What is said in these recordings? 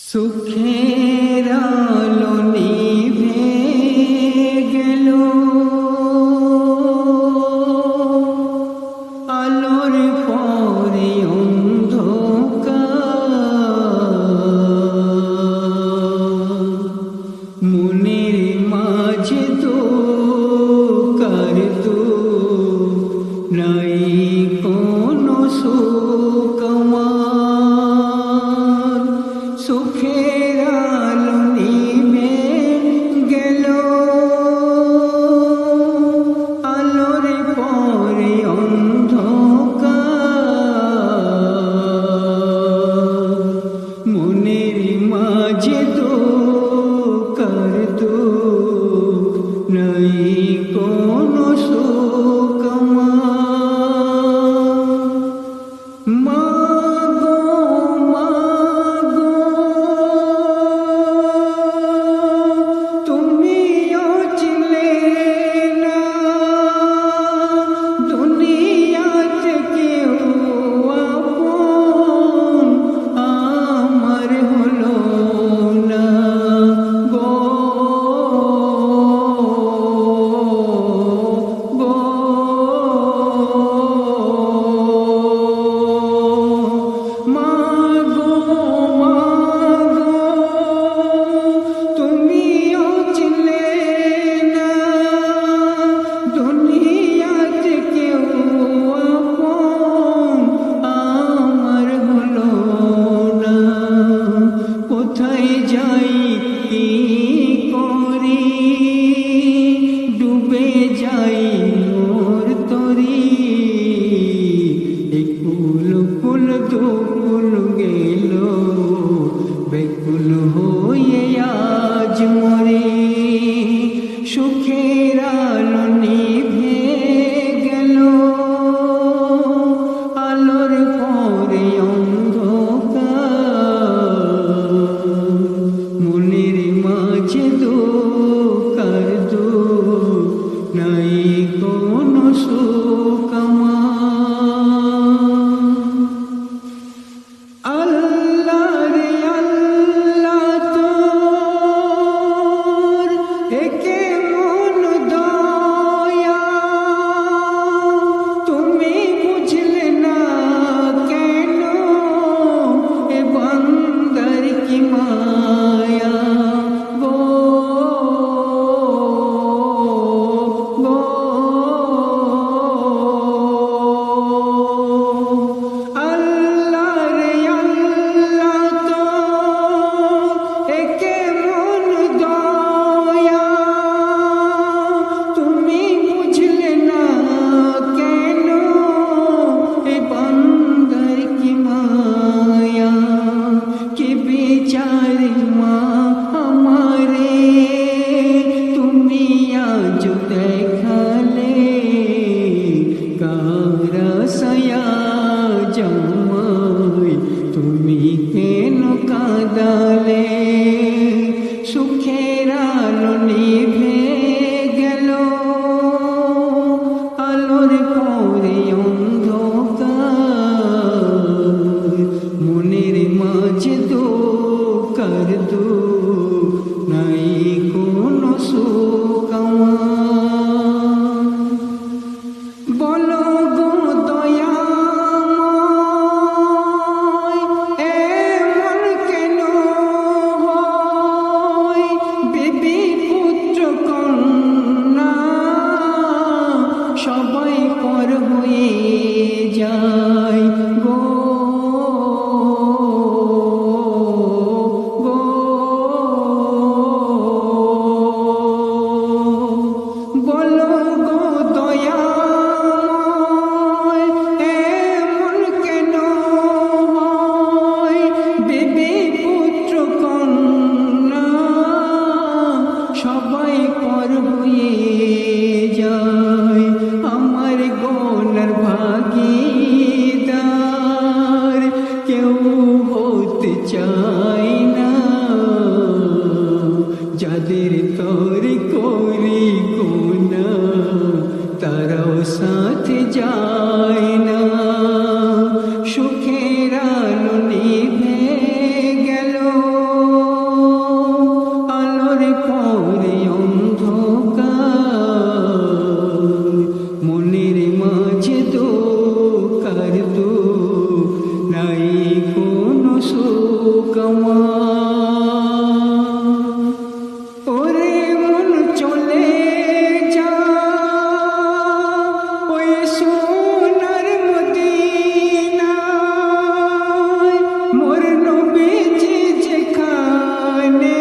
সুখের আলো নিভে গেল, আলোর পরে অন্ধকার, মনের মাঝে তো কার তো নাই কোনো সুখ আমার। সুখের আলো নিভে গেল, আলোর পরে অন্ধকার, মনের মাঝে তো কার তো নাই কোনো সুখ আমার। কোথায় যাই কি করি, ডুবে যাই মোর তরি, একুল কুল দুকুল গেল, বেকুল হয়ে আজ মরি। সুখের আলো নিভে গেল, আলোর পরে অন্ধকার, মনের মাঝে দুঃখার দুঃখ নাই কোনো সুখ আমার। আল্লাহ রে আল্লাহ তোর একে মন দয়া, তুমি বুঝলে না কেন এ বান্দার কি মায়া। তুমি কেন কাঁদালে, সুখের আলো নিভে গেল, আলোর পরে অন্ধকার, মনের মাঝে দুঃখার দুঃখ নাই কোনো সুখ আমার। বলো গো দয়াময় এমন কেন হয়, বেবি পুত্র কন্যা সবাই পর হয়ে যায় গো। বলো গো দয়াময় এমন কেন হয়, বেবি পুত্র কন্যা সবাই পর হয়ে যায়। আমার গোনার ভাগীদার কেউ হতে চায় না, যাদের তরি করি গোনা তারাও সাথে যায় না। সুখের আলো নিভে গেল, কমা ওরে মন চলে যা ওই সোনার মদিনায় মোর নবীজি যেখানে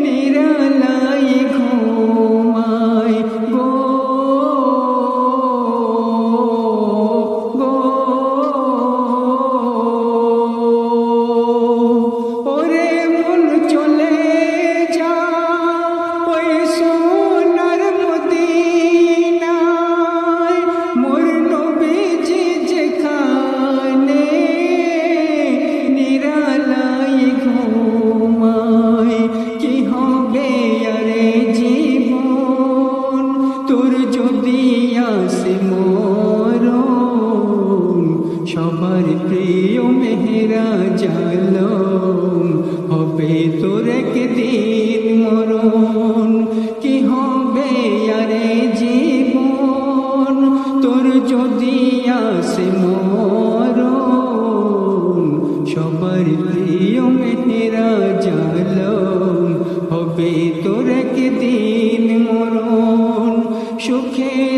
নিরালাই ঘুমায় গো গো ওরে মন চলে যা ওই সোনার মদিনায় মোর নবীজি যেখানে নিরালাই ঘুমায় কি হবে আরে জীবন তোর যদি আসে মরণ সবার প্রিয় মেহেরা জালম হবে তোর একদিন মরণ কি হবে আরে জীবন তোর যদি আসে মরণ সবার প্রিয় মেহেরা জালম হবে তোর একদিন মরণ সুখে